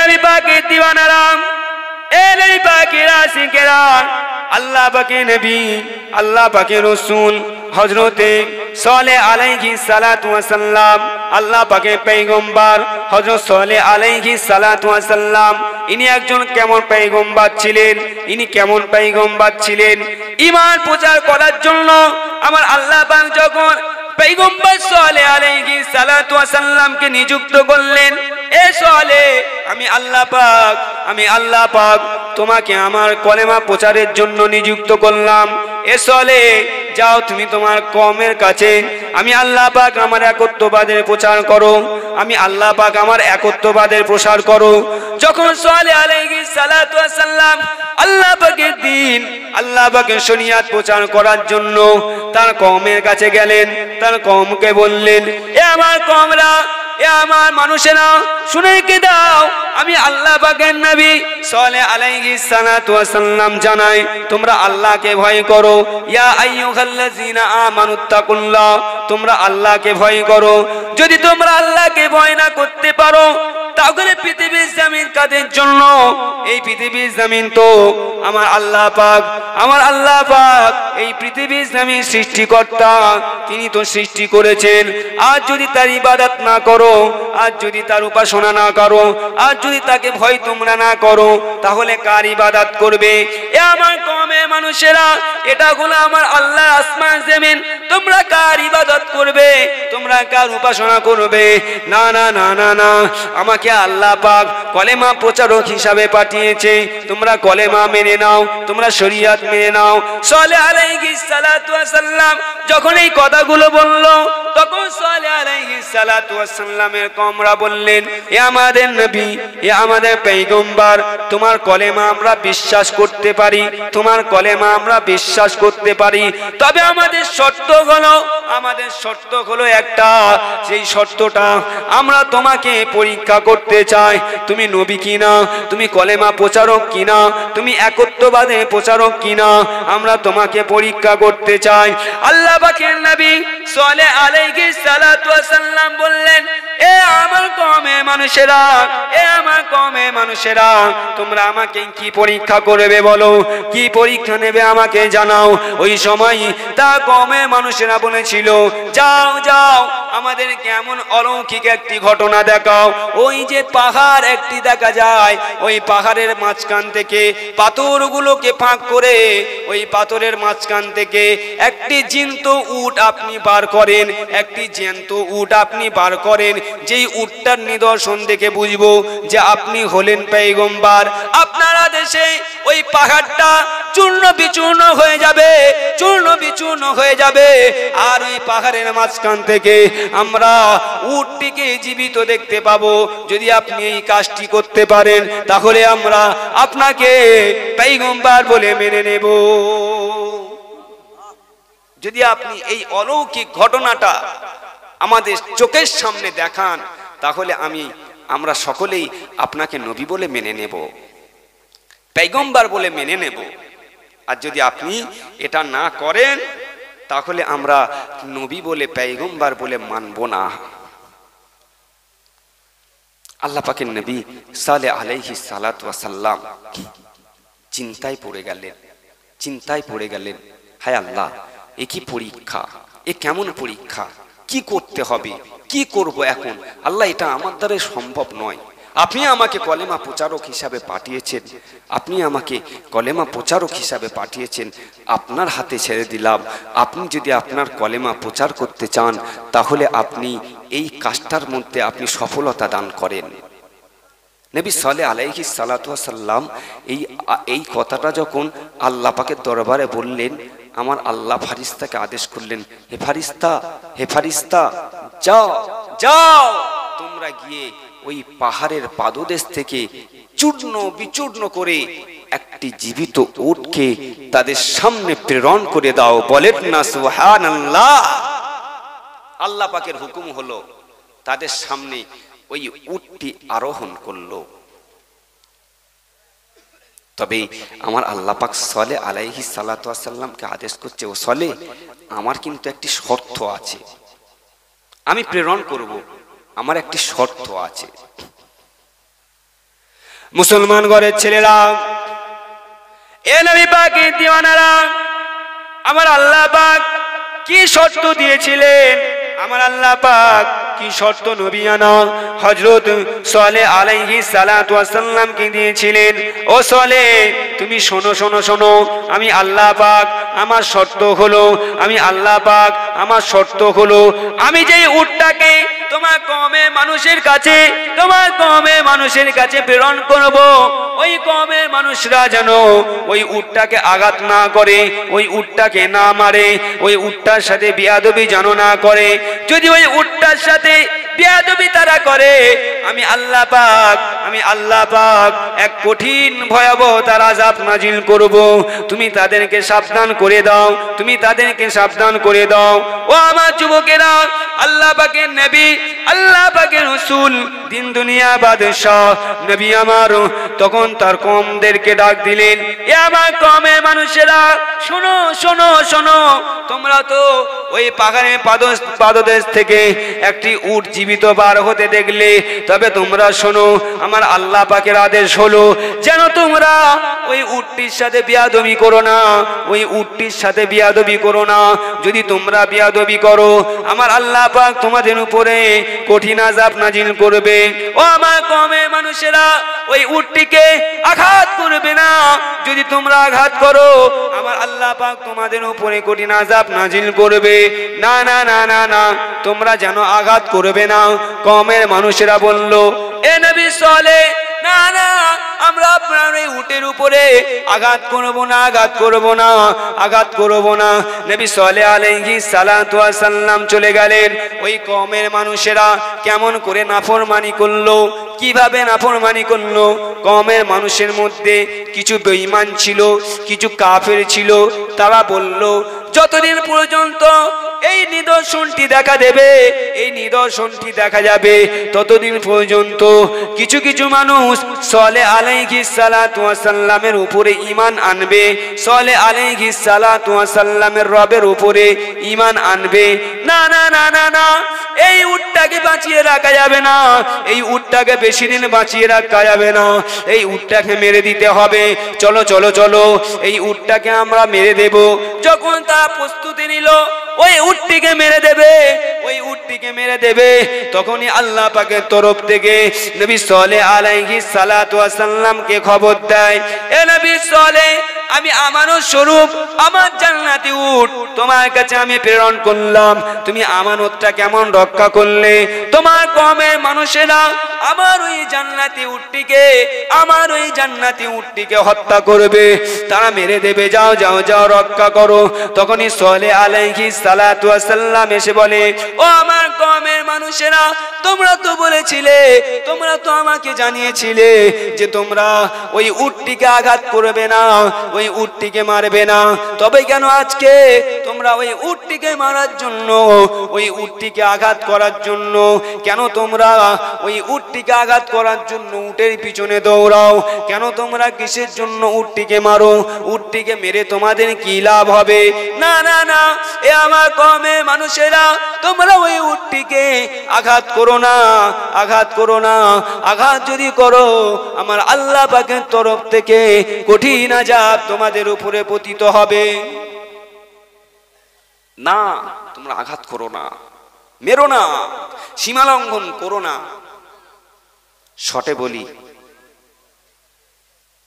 নবী পাকের দিওয়ানারা, এ নবী পাকের আশিকেরা, আল্লাহ পাকের নবী, আল্লাহ পাকের রাসূল হযরতে সালেহ আলাইহিস সালাতু ওয়াস সালাম, আল্লাহ পাকের পয়গম্বর হযরত সালেহ আলাইহিস সালাতু ওয়াস সালাম, ইনি একজন কেমন পয়গম্বর ছিলেন, ইনি কেমন পয়গম্বর ছিলেন। ঈমান প্রচার করার জন্য আমার আল্লাহ পাক যখন পয়গম্বর সালেহ আলাইহিস সালাতু ওয়াস সালামকে নিযুক্ত করলেন, এ সালেহ, আমি আল্লাহ পাক তোমাকে আমার কলেমা প্রচারের জন্য নিযুক্ত করলাম। এ সালেহ, যাও তুমি তোমার কওমের কাছে আমি আল্লাহ পাক আমার একত্ববাদের প্রচার করো, আমি আল্লাহ পাক আমার একত্ববাদের প্রসার করো। যখন সালেহ আলাইহিস সালাতু ওয়াস সালাম আল্লাহ পাকের দ্বীন, আল্লাহ পাকের শরীয়ত প্রচার করার জন্য তার কওমের কাছে গেলেন, তার কওমকে বললেন, এ আমার কওমরা, এ আমার মানুষেরা, শুনে কি দাও, আমি আল্লাহ পাকের নবী সালেহ আলাইহিস সালাতু ওয়াস সালাম জানাই, তোমরা আল্লাহকে ভয় করো। ইয়া আইয়ুহাল্লাযীনা আমানুত্তাকুল্লাহ, তোমরা আল্লাহকে ভয় করো। যদি তোমরা আল্লাহকে ভয় না করতে পারো, তাহলে পৃথিবীর জমিন কাদের জন্য? এই পৃথিবীর জমিন তো আমার আল্লাহ পাক এই পৃথিবীর জমিন সৃষ্টিকর্তা, তিনি তো সৃষ্টি করেছেন। আজ যদি তার ইবাদত না করো, আজ যদি তার উপাসনা না করো, আজ যদি তাকে ভয় তোমরা না করো, তাহলে কার ইবাদত করবে? এ আমার কওমের মানুষেরা, এটা হলো আমার আল্লাহর আসমান জমিন, তোমরা কার ইবাদত করবে, তোমরা কার উপাসনা করবে? না না না না না, আমাকে আল্লাহ পাক কলেমা প্রচারক হিসাবে পাঠিয়েছে, তোমরা কলেমা মেনে নাও, তোমরা শরীয়ত মেনে নাও। সালেহ আলাইহিস সালাতু ওয়াস সালাম যখন এই কথাগুলো বলল, তখন সালেহ আলাইহিস সালাতু ওয়াস সালামের কওমরা বললেন, এ আমাদের নবী, এ আমাদের পয়গম্বর, তোমার কলেমা আমরা বিশ্বাস করতে পারি, তোমার কলেমা আমরা বিশ্বাস করতে পারি, তবে আমাদের শর্ত হলো একটা, সেই শর্তটা আমরা তোমাকে পরীক্ষা করতে চাই, তুমি নবী কিনা, তুমি কলেমা প্রচারক কিনা, তুমি একত্ববাদে প্রচারক কিনা, আমরা তোমাকে পরীক্ষা করতে চাই। আল্লাহ পাকের নবী সালেহ আলাইহিস সালাতু ওয়াস সালাম বললেন, এ আমার কওমের মানুষেরা, এ আমার কওমের মানুষেরা, তোমরা আমাকে কি পরীক্ষা করবে বলো, কি পরীক্ষা নেবে আমাকে জানাও। ওই সময় তার কওমের মানুষেরা বলেছিল, যাও যাও, আমাদেরকে এমন অলৌকিক একটি ঘটনা দেখাও। ওই যে পাহাড় একটি দেখা যায়, ওই পাহাড়ের মাঝখান থেকে পাথরগুলোকে ফাঁক করে, ওই পাথরের মাঝখান থেকে একটি জ্যান্ত উট আপনি বার করেন, একটি জ্যান্ত উট আপনি বার করেন, যেই উটটার নিদর্শন দেখে বুঝবো যে আপনি হলেন পয়গম্বর। আপনারা দেশে ওই পাহাড়টা চূর্ণ বিচূর্ণ হয়ে যাবে, চূর্ণ বিচূর্ণ হয়ে যাবে, আর ওই পাহাড়ের মাঝখান থেকে আমরা উটটিকে জীবিত দেখতে পাবো। যদি আপনি এই কাজটি করতে পারেন, তাহলে আমরা আপনাকে পয়গম্বর বলে মেনে নেব। যদি আপনি এই অলৌকিক ঘটনাটা আমাদের চোখের সামনে দেখান, তাহলে আমরা সকলেই আপনাকে নবী বলে মেনে নেব, পয়গম্বর বলে মেনে নেব। আর যদি আপনি এটা না করেন, তাহলে আমরা নবী বলে পয়গম্বর বলে মানব না। আল্লাহ পাকের নবী সালেহ আলাইহিস সালাতু ওয়াস সালাম চিন্তায় পড়ে গেলেন, হায় আল্লাহ, এ কি পরীক্ষা, এ কেমন পরীক্ষা, কি করতে হবে, কি করব এখন? আল্লাহ, এটা আমার দ্বারা সম্ভব নয়। আপনি আমাকে কলেমা প্রচারক হিসাবে পাঠিয়েছেন, আপনার হাতে ছেড়ে দিলাম। আপনি যদি আপনার কলেমা প্রচার করতে চান, তাহলে আপনি এই কাজটার মধ্যে আপনি সফলতা দান করেন। নবী সালেহ আলাইহিস সালাতু ওয়াস সালাম এই কথাটা যখন আল্লাহ পাকের দরবারে বললেন, আমার আল্লাহ ফারিস্তাকে আদেশ করলেন, হে ফারিস্তা, যাও যাও, তোমরা গিয়ে ওই পাহাড়ের পাদদেশ থেকে চূর্ণ বিচূর্ণ করে একটি জীবিত উটকে তাদের সামনে প্রেরণ করে দাও। বলেন না সুবহানাল্লাহ। আল্লাহ পাকের হুকুম হলো, তাদের সামনে ওই উটটি আরোহণ করলো। তবে আমার আল্লাহ পাক সালেহ আলাইহিস সালাতু ওয়াস সালামকে আদেশ করছে, ও সালেহ, আমার কিন্তু একটি শর্ত আছে, আমি প্রেরণ করব, আমার একটি শর্ত আছে। মুসলমান ঘরের ছেলেরা, এ নবী পাকের দিওয়ানারা, আমার আল্লাহ পাক কি শর্ত দিয়েছিলেন, আমার আল্লাহ পাক কি শর্ত নবিয়ানা হযরত সালেহ আলাইহিস সালাতু ওয়াস সালাম কে দিয়েছিলেন। ও সালেহ, তুমি শোনো শোনো শোনো, আমি আল্লাহ পাক আমার শর্ত হলো, আমি আল্লাহ পাক আমার শর্ত হলো, আমি যেই উটটাকে তোমার কওমের মানুষের কাছে, তোমার কওমের মানুষের কাছে প্রেরণ করব, ওই কওমের মানুষরা যেন ওই উটটাকে আঘাত না করে, ওই উটটাকে না মারে, ওই উটটার সাথে বেয়াদবি যেন না করে। যদি ওই উটটার সাথে বেয়াদবি তারা করে, আমি আল্লাহ পাক এক কঠিন ভয়াবহ তার আযাব নাজিল করব। তুমি তাদেরকে সাবধান করে দাও, তুমি তাদেরকে সাবধান করে দাও। ও আমার যুবকেরা, আল্লাহ পাকের নবী, আল্লাহ পাকের রাসূল, দিন দুনিয়া বাদশাহ নবী আমার তখন তার কওমদেরকে ডাক দিলেন, এ আমার কওমের মানুষেরা, শোনো শোনো শোনো, তোমরা তো ওই পাহাড়ের পাদদেশ থেকে একটি উট জীবিত বার হতে দেখলে, তবে তোমরা শোনো, আমার আল্লাহ পাকের আদেশ হলো যেন তোমরা ওই উটটির সাথে বেয়াদবি করো না, ওই উটটির সাথে বেয়াদবি করো না। যদি তোমরা বেয়াদবি করো, আমার আল্লাহ পাক তোমাদের উপরে কঠিন আযাব নাজিল করবে। ও আমার কওমের মানুষেরা, ওই উটটিকে আঘাত করবে না। যদি তোমরা আঘাত করো, আমার আল্লাহ পাক তোমাদের উপরে কঠিন আযাব নাজিল করবে। না না না না না, তোমরা যেন আঘাত করবে না। কওমের মানুষেরা বলল, এ নবী সালেহ, না না, আমরা আপনার এই উটের উপরে আঘাত করব না, আঘাত করব না, আঘাত করব না। নবী সালেহ আলাইহিস সালাতু ওয়াস সালাম চলে গেলেন। ওই কওমের মানুষেরা কেমন করে নাফরমানি করলো, কিভাবে নাফরমানি করলো? কওমের মানুষের মধ্যে কিছু বেঈমান ছিল, কিছু কাফের ছিল। তারা বলল, যতদিন পর্যন্ত এই নিদর্শনটি দেখা দেবে, এই নিদর্শনটি দেখা যাবে, ততদিন পর্যন্ত কিছু কিছু মানুষ সালেহ আলাইহিস সালাতু ওয়াস সালামের উপরে ঈমান আনবে, সালেহ আলাইহিস সালাতু ওয়াস সালামের রবের উপরে ঈমান আনবে। না না না না না, এই উটটাকে বাঁচিয়ে রাখা যাবে না, এই উটটাকে বেশি দিন বাঁচিয়ে রাখা যাবে না, এই উটটাকে মেরে দিতে হবে। চলো চলো চলো, এই উটটাকে আমরা মেরে দেব। যখন তারা প্রস্তুতি নিল ওই উটটিকে মেরে দেবে, ওই উটটিকে মেরে দেবে, তখনই আল্লাহ পাকের তরফ থেকে নবী সালেহ আলাইহিস সালাতু ওয়াস সালামকে খবর দেয়, এ নবী সালেহ, আমি আমানত স্বরূপ আমার জান্নাতি উট তোমার কাছে আমি প্রেরণ করলাম। তুমি আমানতটা কেমন রক্ষা করলে? তোমার কওমের মানুষেরা আমার ওই জান্নাতি উটটিকে, আমার ওই জান্নাতি উটটিকে হত্যা করবে, তারা মেরে দেবে। যাও যাও যাও, রক্ষা করো। তখনই সালেহ আলাইহিস সালাতু ওয়াস সালাম এসে বলে, ও আমার কওমের মানুষেরা, তোমরা তো বলেছিলে, তোমরা তো আমাকে জানিয়েছিলে যে তোমরা ওই উটটিকে আঘাত করবে না, ওই উটটিকে মারবে না, তবে কেন আজকে তোমরা ওই উটটিকে মারার জন্য, ওই উটটিকে আঘাত করার জন্য কেন তোমরা ওই উটটিকে আঘাত করার জন্য উটের পিছনে দৌড়াও? কেন তোমরা কিসের জন্য উটটিকে মারো? উটটিকে মেরে তোমাদের কি লাভ হবে? না না না, এ আমার কওমের মানুষেরা, তোমরা ওই উটটিকে আঘাত করো না, আঘাত করো না। আঘাত যদি করো, আমার আল্লাহ পাকের তরফ থেকে কঠিন আযাব তোমাদের উপরে পতিত হবে। না, তোমরা আঘাত করো না, মেরো না, সীমা লঙ্ঘন করো না। শটে বলি,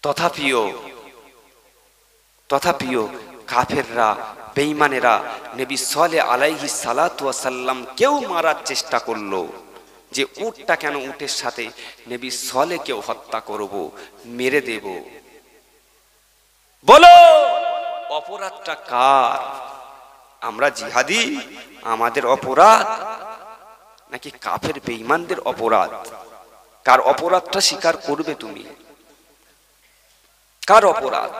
তথাপিও কাফেররা, বেঈমানেরা নবী সালেহ আলাইহিস সালাতু ওয়াস সালাম কেউ মারার চেষ্টা করলো, যে উটটা কেন, উটের সাথে নবী সালেহকেও হত্যা করব, মেরে দেব। বলো, অপরাধটা কার? আমরা জিহাদি, আমাদের অপরাধ, নাকি কাফের বেঈমানদের অপরাধ? কার অপরাধটা স্বীকার করবে তুমি? কার অপরাধ?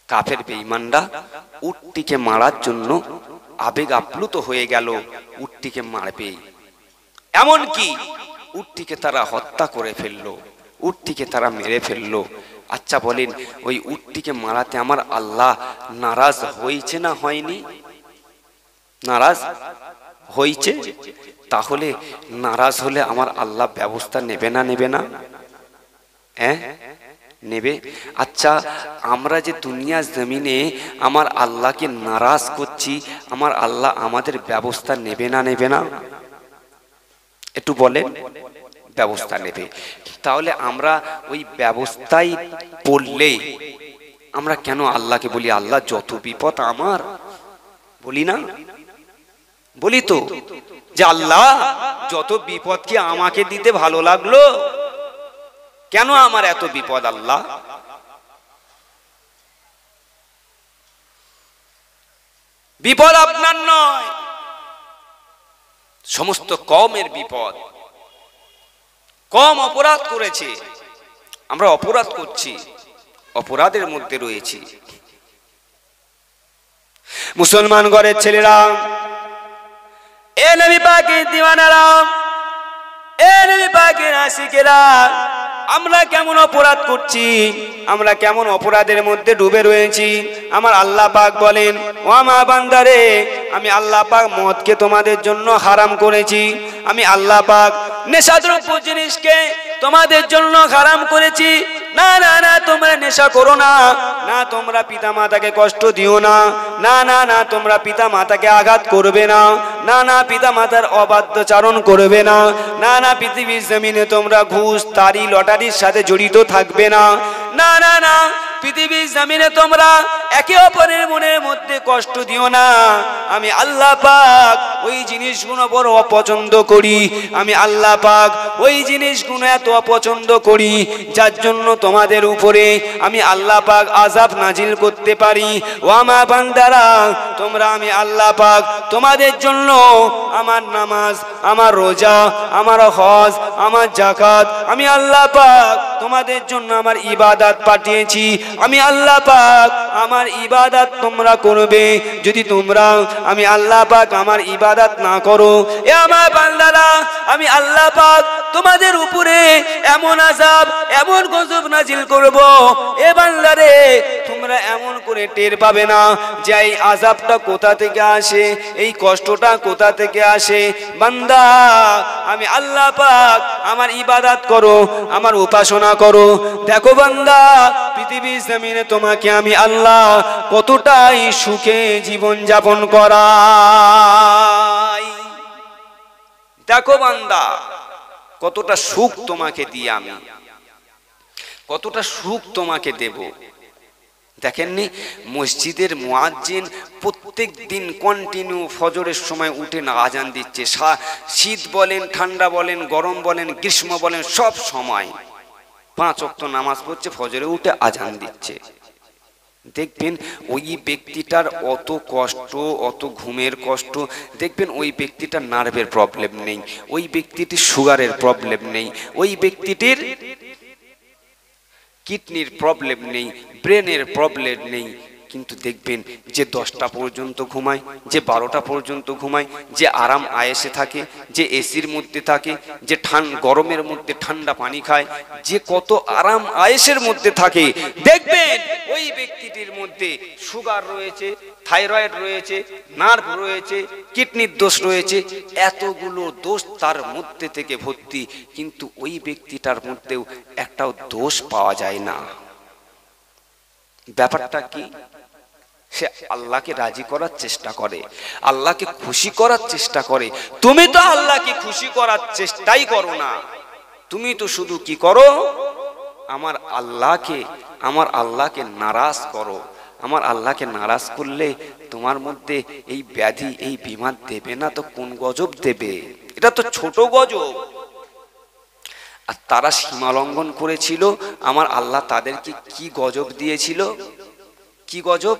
কাফের বেঈমানরা উটটিকে মারার জন্য আবেগ আপ্লুত হয়ে গেল, উটটিকে মারবে, এমনকি উটটিকে তারা হত্যা করে ফেললো, উটটিকে তারা মেরে ফেললো। আচ্ছা বলেন, ওই উটটিকে মারাতে আমার আল্লাহ নারাজ হয়েছে না হয়নি? নারাজ হয়েছে। তাহলে নারাজ হলে আমার আল্লাহ ব্যবস্থা নেবে না, নেবে না? হ্যাঁ নেবে। আচ্ছা, আমরা যে দুনিয়া জমিনে আমার আল্লাহকে নারাজ করছি, আমার আল্লাহ আমাদের ব্যবস্থা নেবে না নেবে না? একটু বলেন। ব্যবস্থা নেবে। তাহলে আমরা ওই ব্যবস্থায় পড়লে আমরা কেন আল্লাহকে বলি আল্লাহ যত বিপদ আমার? বলি না? বলি তো যে আল্লাহ যত বিপদ কি আমাকে দিতে ভালো লাগলো? কেন আমার এত বিপদ আল্লাহ? বিপদ আপনার নয়, সমস্ত কওমের বিপদ। কম অপরাধ করেছে, আমরা অপরাধ করছি, অপরাধের মধ্যে রয়েছি। মুসলমান ঘরের ছেলেরা, এ নবী পাকের দিওয়ানারা, এ নবী পাকের আশিকেরা, আমরা কেমন অপরাধ করছি, আমরা কেমন অপরাধের মধ্যে ডুবে রয়েছি। আমার আল্লাহ পাক বলেন, ও আমার বান্দারে, আমি আল্লাহ পাক মদকে তোমাদের জন্য হারাম করেছি, আমি আল্লাহ পাক নেশাদ্রব্য জিনিসকে তোমাদের জন্য হারাম করেছি। না না না, তোমরা নেশা করো না, না তোমরা পিতা মাতাকে কষ্ট দিও না, না না না তোমরা পিতা মাতাকে আঘাত করবে না, না না পিতা মাতার অবাধ্যচারণ করবে না, না না পৃথিবীর জমিনে তোমরা ঘুষ তারি লটারির সাথে জড়িত থাকবে না, না না না পৃথিবীর জমিনে তোমরা একে অপরের মনের মধ্যে কষ্ট দিও না। আমি আল্লাহ পাক ওই জিনিসগুলো বড় অপছন্দ করি, আমি আল্লাহ পাক ওই জিনিসগুলো এত অপছন্দ করি যার জন্য তোমাদের উপরে আমি আল্লাহ পাক আযাব নাজিল করতে পারি। ও আমার বান্দারা, তোমরা আমি আল্লাহ পাক তোমাদের জন্য আমার নামাজ, আমার রোজা, আমার হজ, আমার যাকাত, আমি আল্লাহ পাক তোমাদের জন্য আমার ইবাদত পাঠিয়েছি। আমি আল্লাহ পাক আমার ইবাদত তোমরা করবে। যদি তোমরা আমি আল্লাহ পাক আমার ইবাদত না করো, এ আমার বান্দারা, আমি আল্লাহ পাক তোমাদের উপরে এমন আযাব, এমন গজব নাজিল করব, এ বান্দারে তোমরা এমন করে টের পাবে না যে এই আযাবটা কোথা থেকে আসে, এই কষ্টটা কোথা থেকে আসে। বান্দা, আমি আল্লাহ পাক আমার ইবাদত করো, আমার উপাসনা করো। দেখো বান্দা, পৃথিবীর জমিনে তোমাকে আমি আল্লাহ কতটাই সুখে জীবন যাপন করাই। দেখো বান্দা, কতটা সুখ তোমাকে দিয়ে আমি, কতটা সুখ তোমাকে দেব। দেখেননি মসজিদের মুয়াজ্জিন প্রত্যেক দিন কন্টিনিউ ফজরের সময় উঠে না আজান দিচ্ছে। শীত বলেন, ঠান্ডা বলেন, গরম বলেন, গ্রীষ্ম বলেন, সব সময় 5 ওয়াক্ত নামাজ পড়ছে, ফজরে উঠে আজান দিচ্ছে। দেখবেন ওই ব্যক্তিটার অত কষ্ট, অত ঘুমের কষ্ট, দেখবেন ওই ব্যক্তিটার নার্ভের প্রবলেম নেই, ওই ব্যক্তিটির সুগারের প্রবলেম নেই, ওই ব্যক্তিটির কিডনির প্রবলেম নেই, ব্রেনের প্রবলেম নেই। কিন্তু দেখবেন যে 10টা পর্যন্ত ঘুমায়, যে 12টা পর্যন্ত ঘুমায়, যে আরাম আয়েসে থাকে, যে এসির মধ্যে থাকে, যে গরমের মধ্যে ঠান্ডা পানি খায়, যে কত আরাম আয়েসের মধ্যে থাকে, দেখবেন ওই ব্যক্তিটির মধ্যে সুগার রয়েছে, থাইরয়েড রয়েছে, নার্ভ রয়েছে, কিডনির দোষ রয়েছে, এতগুলো দোষ তার মধ্যে থেকে ভর্তি। কিন্তু ওই ব্যক্তিটার মধ্যেও একটাও দোষ পাওয়া যায় না। ব্যাপারটা কি? সে আল্লাহকে রাজি করার চেষ্টা করে, আল্লাহকে খুশি করার চেষ্টা করে। তুমি তো আল্লাহকে খুশি করার চেষ্টাই করো না, তুমি তো শুধু কি করো, আমার আল্লাহকে নারাজ করো। আমার আল্লাহকে নারাজ করলে তোমার মধ্যে এই ব্যাধি, এই বিমার দেবে না তো কোন গজব দেবে? এটা তো ছোট গজব। আর তারা সীমা লঙ্ঘন করেছিল, আমার আল্লাহ তাদেরকে কি গজব দিয়েছিল? কি গজব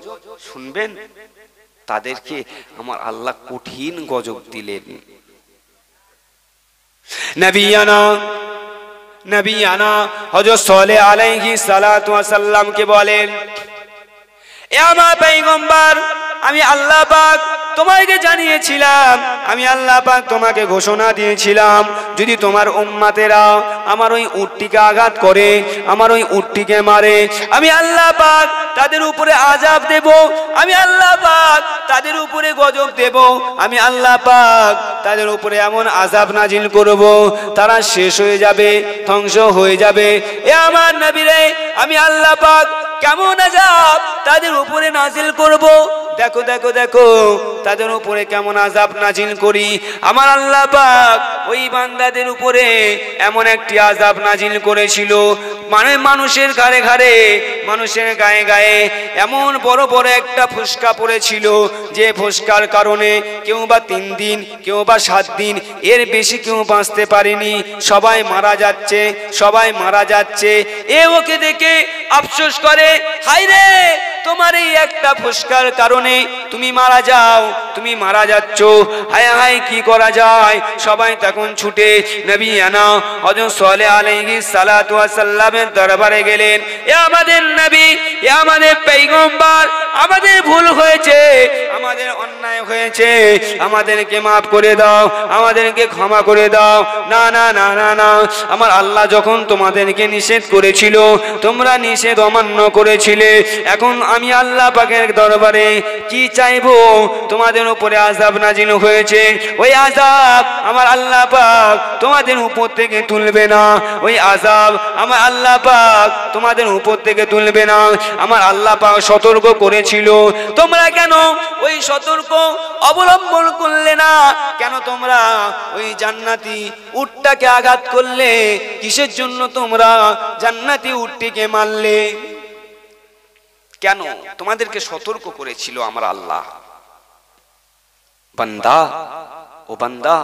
শুনবেন? তাদেরকে আমার আল্লাহ কঠিন গজব দিলেন। নবিয়ানা হযরত সালেহ আলাইহিস সালাতু ওয়াস সালাম কে বলেন, এ আমার পয়গম্বর, আমি আল্লাহ পাক তোমাকে জানিয়েছিলাম, আমি আল্লাহ পাক তোমাকে ঘোষণা দিয়েছিলাম, যদি তোমার উম্মতেরা আমার ওই উটটিকে আঘাত করে, আমার ওই উটটিকে মারে, আমি আল্লাহ পাক তাদের উপরে আযাব দেব, আমি আল্লাহ পাক তাদের উপরে গজব দেব, আমি আল্লাহ পাক তাদের উপরে এমন আযাব নাজিল করব, তারা শেষ হয়ে যাবে, ধ্বংস হয়ে যাবে। এ আমার নবী রে, আমি আল্লাহ পাক কেমন আযাব তাদের উপরে নাজিল করব, দেখো দেখো দেখো তাদের উপরে কেমন আযাব নাজিল করি। আমার আল্লাহ পাক ওই বান্দাদের উপরে এমন একটি আযাব নাজিল করেছিল, মানে মানুষের ঘাড়ে ঘাড়ে, মানুষের গায়ে গায়ে এমন বড় বড় একটা ফুসকা পড়েছিল, যে ফুসকার কারণে কেউ বা 3 দিন, কেউ বা 7 দিন, এর বেশি কেউ বাঁচতে পারেনি, সবাই মারা যাচ্ছে, সবাই মারা যাচ্ছে। এ ওকে দেখে আফসোস করে, হায় রে, তোমার এই একটা ফুসকার কারণে তুমি মারা যাও, তুমি মারা যাচ্ছ, হায় হায় কি করা যায়। সবাই তখন ছুটে নবী আনা হযরত সালেহ আলাইহিস সালাতু ওয়াস সালামের দরবারে গেলেন। এ আমাদের নবী, এ আমাদের পয়গম্বর, আমাদের ভুল হয়েছে, আমাদের অন্যায় হয়েছে, আমাদেরকে মাফ করে দাও, আমাদেরকে ক্ষমা করে দাও। না না না না না, আমার আল্লাহ যখন তোমাদেরকে নিষেধ করেছিল, তোমরা নিষেধ অমান্য করেছিলে, এখন আমি আল্লাহ পাকের দরবারে কি চাইবো? তোমাদের উপরে আযাব নাজিল হয়েছে, ওই আযাব আমার আল্লাহ পাক তোমাদের উপর থেকে তুলবে না, ওই আযাব আমার আল্লাহ পাক তোমাদের উপর থেকে তুলবে না। আমার আল্লাহ পাক সতর্ক করেছিল, তোমরা কেন ওই সতর্ক অবলম্বন করলে না? কেন তোমরা ওই জান্নাতি উটটাকে আঘাত করলে? কিসের জন্য তোমরা জান্নাতি উটটিকে মারলে? কেন? তোমাদেরকে সতর্ক করেছিল আমার আল্লাহ। বান্দা, ও বান্দা,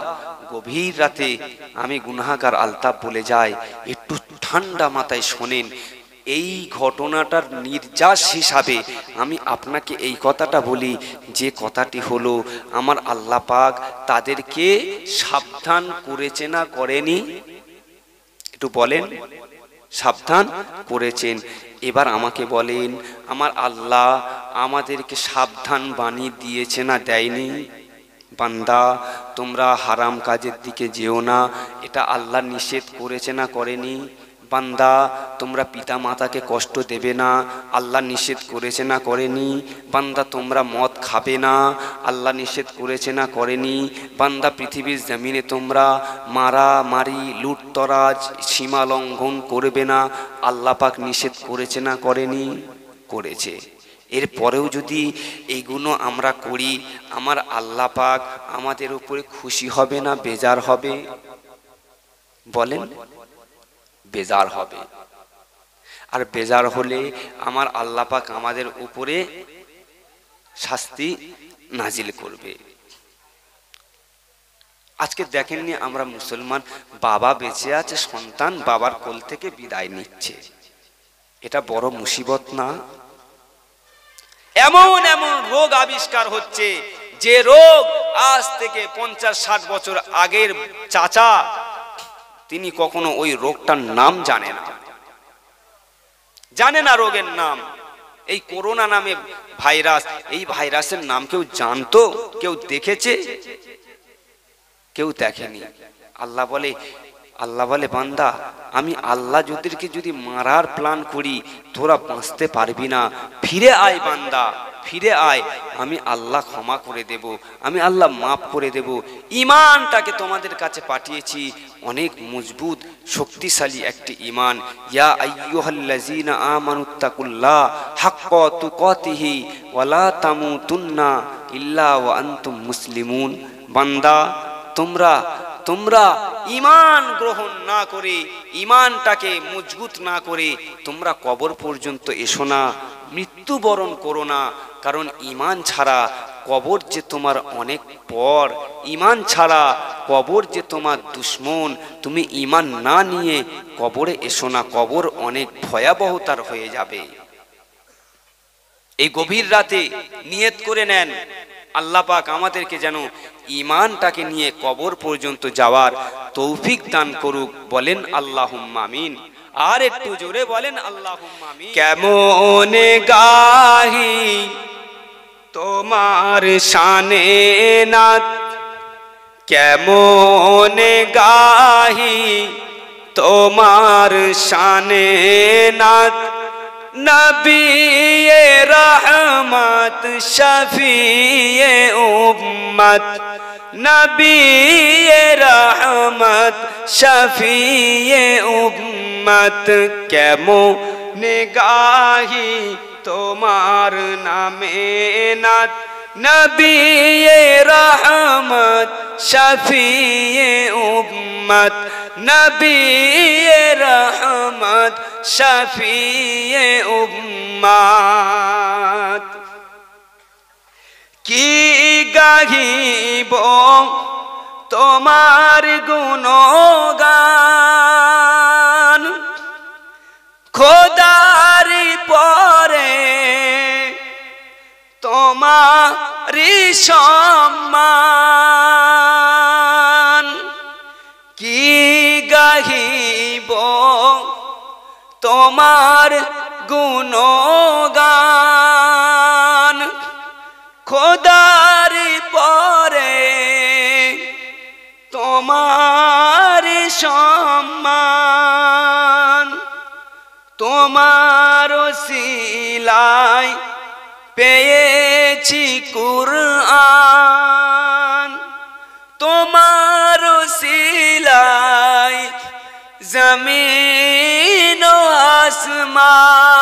গভীর রাতে আমি গুনাহগার আলতাফ বলে যাই, একটু ঠান্ডা মাথায় শোনেন। এই ঘটনাটার নির্যাস হিসাবে আমি আপনাকে এই কথাটা বলি, যে কথাটি হলো, আমার আল্লাহ পাক তাদেরকে সাবধান করেছে না করেনি? একটু বলেন। সাবধান করেছেন। এবার আমাকে বলেন, আমার আল্লাহ আমাদেরকে সাবধান বাণী দিয়েছে না দেয়নি? বান্দা, তোমরা হারাম কাজের দিকে যেও না, এটা আল্লাহ নিষেধ করেছে না করেনি? বান্দা, তোমরা পিতা মাতাকে কষ্ট দেবে না, আল্লাহ নিষেধ করেছে না করেনি? বান্দা, তোমরা মদ খাবে না, আল্লাহ নিষেধ করেছে না করেনি? বান্দা, পৃথিবীর জমিনে তোমরা মারামারি, লুটতরাজ, সীমা লঙ্ঘন করবে না, আল্লাহ পাক নিষেধ করেছে না করেনি? করেছে। এরপরেও যদি এইগুলো আমরা করি, আমার আল্লাহ পাক আমাদের উপরে খুশি হবে না বেজার হবে? বলেন। বেজার হবে। আর বেজার হলে আমার আল্লাহ পাক আমাদের উপরে শাস্তি নাজিল করবে। আজকে দেখেননি আমরা মুসলমান, বাবা বেঁচে আছে, সন্তান বাবার কোল থেকে বিদায় নিচ্ছে, এটা বড় মুসিবত না? এমন এমন রোগ আবিষ্কার হচ্ছে, যে রোগ আজ থেকে 50-60 বছর আগের চাচা, তিনি কখনো ওই রোগটার নাম জানে না, জানে না রোগের নাম। এই করোনা নামে ভাইরাস, এই ভাইরাসের নাম কেউ জানতো? কেউ দেখেছে? কেউ দেখেনি। আল্লাহ বলে বান্দা, আমি আল্লাহ যদি মারার প্ল্যান করি, তোরা বাঁচতে পারবি না, ফিরে আয় বান্দা, ফিরে আয়, আমি আল্লাহ ক্ষমা করে দেব, আমি আল্লাহ মাফ করে দেব। ঈমানটাকে তোমাদের কাছে পাঠিয়েছি, অনেক মজবুত শক্তিশালী একটি ঈমান। ইয়া আইয়ুহাল্লাযীনা আমানুত্তাকুল্লাহ হাক্কা তুকাতিহি ওয়া লা তামুতুন্না ইল্লা ওয়া আনতুম মুসলিমুন। বান্দা, তোমরা ঈমান গ্রহণ না করে, ঈমানটাকে মজবুত না করে তোমরা কবর পর্যন্ত এসো না, মৃত্যুবরণ করো না। কারণ ঈমান ছাড়া কবর যে তোমার অনেক পর, ঈমান ছাড়া কবর যে তোমার দুশমন। তুমি ঈমান না নিয়ে কবরে এসো না, কবর অনেক ভয়াবহতার হয়ে যাবে। এই গভীর রাতে নিয়ত করে নেন, আল্লাহ পাক আমাদেরকে যেন ঈমানটাকে নিয়ে কবর পর্যন্ত যাওয়ার তৌফিক দান করুক। বলেন আল্লাহুম্মা আমিন। আর একটু জোরে বলেন আল্লাহুম্মা আমিন। কেমন গাহি তোমার শানে নাত কেমনে গাহি তোমার শানে নাত নবিয়ে রহমত শফিয়ে উম্মত নবিয়ে রহমত শফিয়ে উম্মত কেমনে গাহি তোমার নামে নাত নবিয়ে রহমত শফিয়ে উম্মত নবিয়ে রহমত শফিয়ে উম্মত কি গাহিব তোমার গুণগান খোদারি পরে তোমারি সম্মান কি গাহিব তোমার গুণগান খোদারি পরে তোমার সম্মান তোমার সিলাই পেয়েছি কুরআন তোমার সিলাই জমিন ও আসমান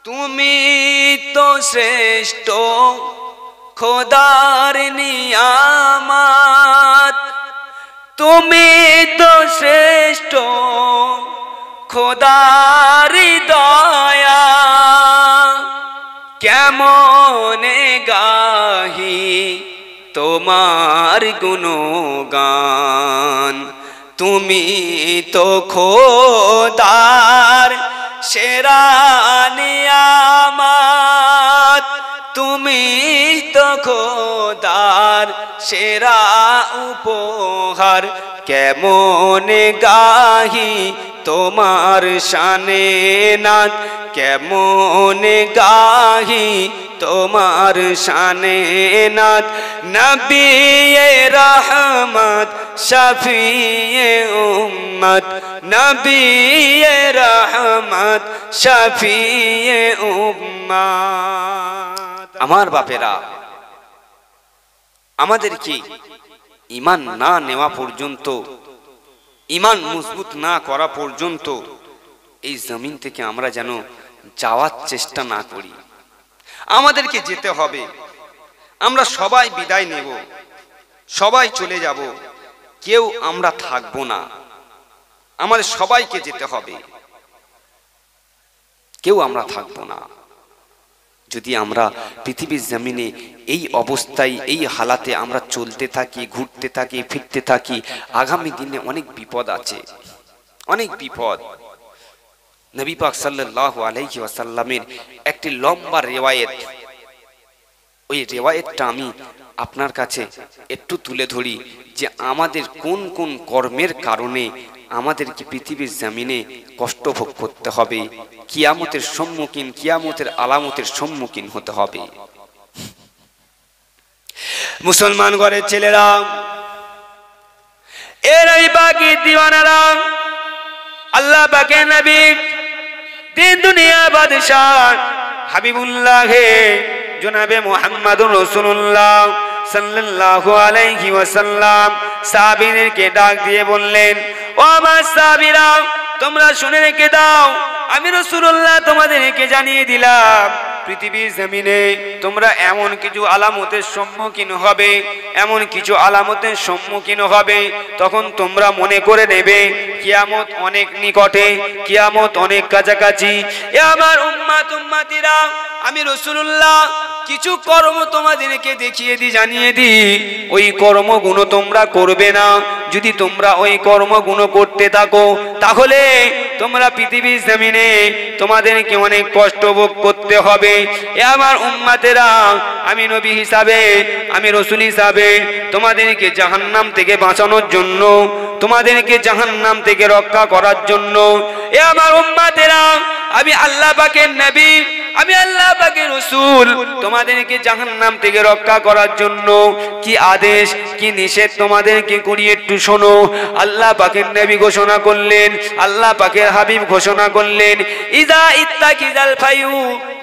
তুমি তো শ্রেষ্ঠ খোদার নিয়ামত তুমি তো শ্রেষ্ঠ খোদার দয়া কেমনে গাহি তোমার গুণগান তুমি তো খোদার সেরা নিয়ামত তুমি তো খোদার সেরা উপহার কেমনে গাহি তোমার শানে নাত কেমনে গাহি তোমার শানে নাত নবিয়ে রহমত শফিয়ে উম্মত নবিয়ে রহমত শফিয়ে উম্মত আমার বাপেরা আমাদের কি ঈমান না নেওয়া পর্যন্ত ঈমান মজবুত না করা পর্যন্ত এই জমিন থেকে আমরা যেন যাওয়ার চেষ্টা না করি আমাদেরকে যেতে হবে আমরা সবাই বিদায় নেব সবাই চলে যাব কেউ আমরা থাকবো না আমাদের সবাইকে যেতে হবে কেউ আমরা থাকবো না যদি আমরা পৃথিবীর জমিনে এই অবস্থায় এই হালাতে আমরা চলতে থাকি ঘুরতে থাকি ফিরতে থাকি আগামী দিনে অনেক বিপদ আছে অনেক বিপদ নবী পাক সাল্লাল্লাহু আলাইহি ওয়াসাল্লামের একটি লম্বা রিওয়ায়াত ওই রিওয়ায়াতটা আমি আপনার কাছে একটু তুলে ধরি যে আমাদের কোন কোন কর্মের কারণে আমাদেরকে পৃথিবীর জমিনে কষ্ট ভোগ করতে হবে কিয়ামতের সম্মুখীন কিয়ামতের আলামতের সম্মুখীন হতে হবে মুসলমান ঘরের ছেলেরা এরাই বাকি দিওয়ানারা আল্লাহ পাকের নবী দিন দুনিয়া বাদশাহ হাবিবুল্লাহ জনাবে মুহাম্মদুর রাসূলুল্লাহ সাল্লাল্লাহু আলাইহি ওয়াসাল্লাম সাহাবীদেরকে ডাক দিয়ে বললেন ও আমার সাহাবীরা তোমরা শুনে রেখে দাও আমি রাসূলুল্লাহ তোমাদেরকে জানিয়ে দিলাম পৃথিবীর জমিনে তোমরা এমন কিছু আলামতের সম্মুখীন হবে এমন কিছু আলামতের সম্মুখীন হবে তখন তোমরা মনে করে নেবে কিয়ামত অনেক নিকটে কিয়ামত অনেক কাছাকাছি এ আমার উম্মত উম্মতিরা আমি রাসূলুল্লাহ কিছু কর্ম তোমাদেরকে দেখিয়ে দি জানিয়ে দি ওই কর্মগুলো তোমরা করবে না যদি তোমরা ওই কর্মগুলো করতে থাকো তাহলে তোমরা পৃথিবীর জমিনে তোমাদেরকে অনেক কষ্ট ভোগ করতে হবে এ আমার উম্মতেরা আমি নবী হিসাবে আমি রাসূল হিসাবে তোমাদেরকে জাহান্নাম থেকে বাঁচানোর জন্য তোমাদেরকে জাহান্নাম থেকে রক্ষা করার জন্য এ আমার উম্মতেরা আমি আল্লাহ পাকের নবী আমি আল্লাহ পাকের রাসূল তোমাদেরকে জাহান্নাম থেকে রক্ষা করার জন্য কি আদেশ কি নিষেধ তোমাদেরকে করি একটু শোনো। আল্লাহ পাকের নবী ঘোষণা করলেন, আল্লাহ পাকের হাবিব ঘোষণা করলেন, ইযা ইত্তাকিযাল ফায়ু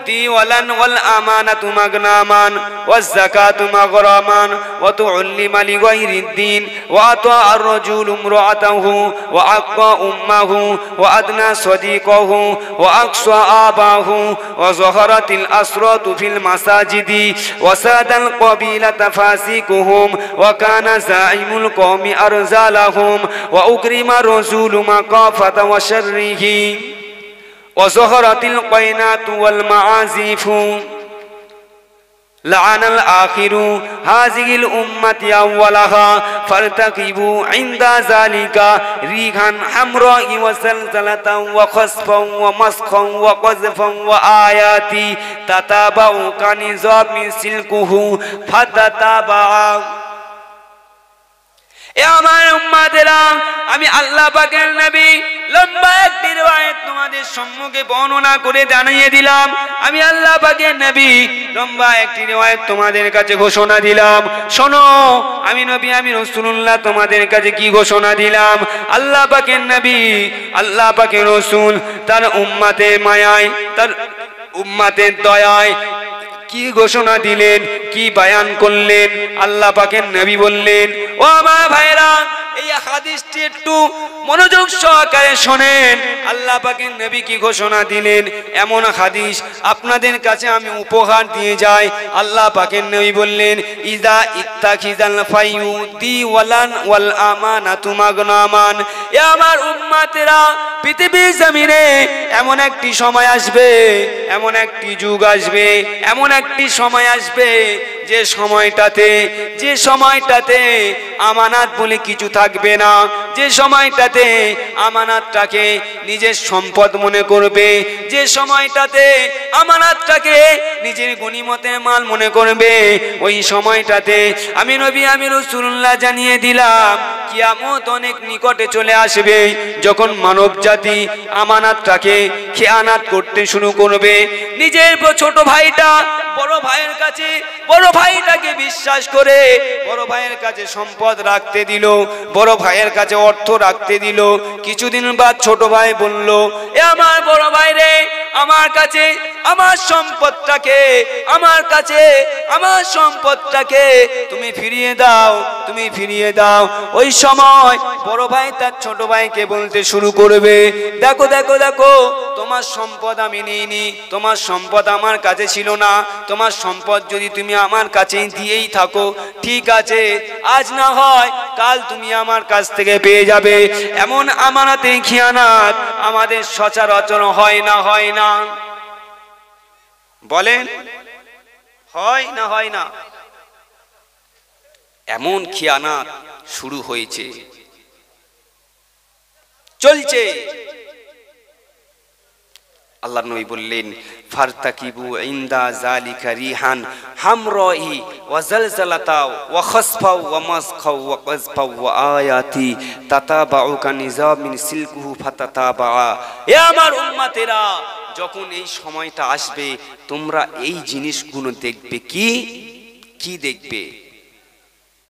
দিওয়ালান ওয়াল আমানাতু মাগনামান ওয়াজ যাকাতু মাগরামান ওয়া তু'ল্লিমা লিগাইরিদ দ্বীন ওয়া আতা আর-রাজুলু ইমরাআতাহু ওয়া আক্কা উম্মাহু ওয়া আদনা সাদিকাহু ওয়া আকসা আবাহু ওয়া যাহারাতিল আসরাতু ফিল মাসাজিদি ওয়া সাদাল কাবিলাতা ফাসিকুহুম ওয়া কানা যাইমুল কওমি আরজালাহুম ওয়া উকরিমা রাসূলু মাকাফাতা ওয়া শাররিহি وظهرت القينات والمعازف لعن الآخر هذه الأمة أولها فارتقبوا عند ذلك ريحا حمراء وزلزلة وخسفا ومسخا وقذفا وآيات تتابع كنظام سلكه فتتابع। এ আমার উম্মতেরা, আমি আল্লাহ পাকের নবী লম্বা একটি রিওয়ায়াত তোমাদের সম্মুখে বর্ণনা করে জানিয়ে দিলাম। আমি আল্লাহ পাকের নবী লম্বা একটি রিওয়ায়াত তোমাদের কাছে ঘোষণা দিলাম। শোনো, আমি নবী আমি রাসূলুল্লাহ তোমাদের কাছে কি ঘোষণা দিলাম। আল্লাহ পাকের নবী আল্লাহ পাকের রাসূল তার উম্মতের মায়ায় তার উম্মতের দয়ায় কি ঘোষণা দিলেন, কি বয়ান করলেন। আল্লাহ পাকের নবী বললেন, ও আমার ভাইরা, এই হাদিসটি একটু মনোযোগ সহকারে শোনেন। আল্লাহ পাকের নবী কি ঘোষণা দিলেন, এমন হাদিস আপনাদের কাছে আমি উপহার দিয়ে যাই। আল্লাহ পাকের নবী বললেন, ইযা ইত্তাখিযাল ফায়ু দিওয়ালান ওয়াল আমানাতু মাগনামান। এ আমার উম্মতেরা, পৃথিবীর জমিনে এমন একটি সময় আসবে, এমন একটি যুগ আসবে, এমন একটি সময় আসবে যে সময়টাতে আমানত বলে কিছু থাকবে না, যে সময়টাতে আমানতটাকে নিজের সম্পদ মনে করবে, যে সময়টাতে আমানতটাকে নিজের গনিমতের মাল মনে করবে, ওই সময়টাতে আমি নবী আমি রাসূলুল্লাহ জানিয়ে দিলাম কিয়ামত অনেক নিকটে চলে আসবে, যখন মানব জাতি আমানতটাকে খেয়ানত করতে শুরু করবে। নিজের ছোট ভাইটা বড় ভাইয়ের কাছে, বড় ভাইটাকে বিশ্বাস করে বড় ভাইয়ের কাছে সম্পদ রাখতে দিল, বড় ভাইয়ের কাছে অর্থ রাখতে দিল। কিছুদিন বাদ ছোট ভাই বলল, এ আমার বড় ভাই রে, আমার কাছে আমার সম্পদটাকে, আমার কাছে আমার সম্পদটাকে তুমি ফিরিয়ে দাও, তুমি ফিরিয়ে দাও। ওই সময় বড় ভাই তার ছোট ভাইকে বলতে শুরু করবে, দেখো দেখো দেখো, তোমার সম্পদ আমি নিইনি, তোমার সম্পদ আমার কাছে ছিল না, তোমার সম্পদ যদি তুমি আমার কাছে দিয়েই থাকো ঠিক আছে, আজ না হয় কাল তুমি আমার কাছ থেকে পেয়ে যাবে। এমন আমানতে খিয়ানাত আমাদের সচরাচর হয় না, হয় না? বলেন, হয় না হয় না? এমন খিয়ানাত শুরু হয়েছে, চলছে। আল্লাহর নবী বললেন, ফারতাকিবু ইনদা যালিকা রিহান হামরাই ওয়া জালজালাতা ওয়া খাসফা ওয়া মাসখা ওয়া কাযফা ওয়া আয়াতি তাতাবাউ কানিজামিন সিলকুহু ফাতাতাবা। এ আমার উম্মতেরা, যখন এই সময়টা আসবে তোমরা এই জিনিসগুলো দেখবে। কি কি দেখবে?